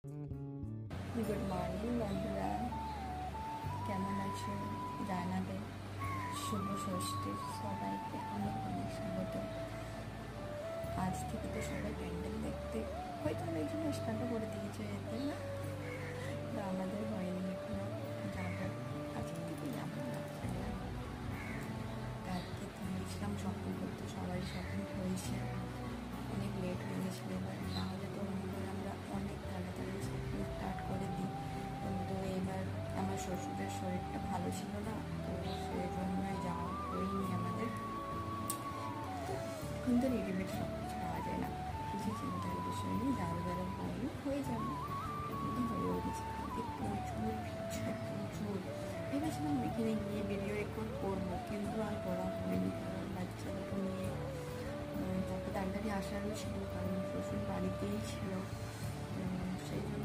Good morning বন্ধুরা, কেমন আছো? জানাবে। শুভ ষষ্ঠীর সবাইকে অনেক অনেক স্বাগত। আজ থেকে তো সবাই প্যান্ডেল দেখতে হয়তো অনেকজন স্টার্টও করে দিয়েছে যেতে না, তো আমাদের হয়নি এখনো। যাবো, আজকে থেকে যাবো না। কালকে তো গেছিলাম শপিং করতে, সবাই শপিং হয়েছে, অনেক লেট হয়ে গেছিলো। এবার নাহলে তো মনে করে আমরা অনেক তাড়াতাড়ি শপিং স্টার্ট করে দিই, কিন্তু এবার আমার শ্বশুরের শরীরটা ভালো ছিল না, তো সেই জন্যই যাওয়া হয়নি আমাদের। এখন তো রেডিমেড সব কিছু পাওয়া যায় না, কিছু চিন্তার বিষয় নেই, যার যারা হয়নি হয়ে যাবে, কিন্তু হয়েও গেছে। কালকে প্রচুর ভিড়, প্রচুর। ভেবেছিলাম এখানে গিয়ে ভিডিও রেকর্ড করবো, কিন্তু আর করা হয়নি, কারণ বাচ্চাদেরকে নিয়ে তারপর তাড়াতাড়ি আসারও ছিল, কারণ শ্বশুর বাড়িতেই ছিল।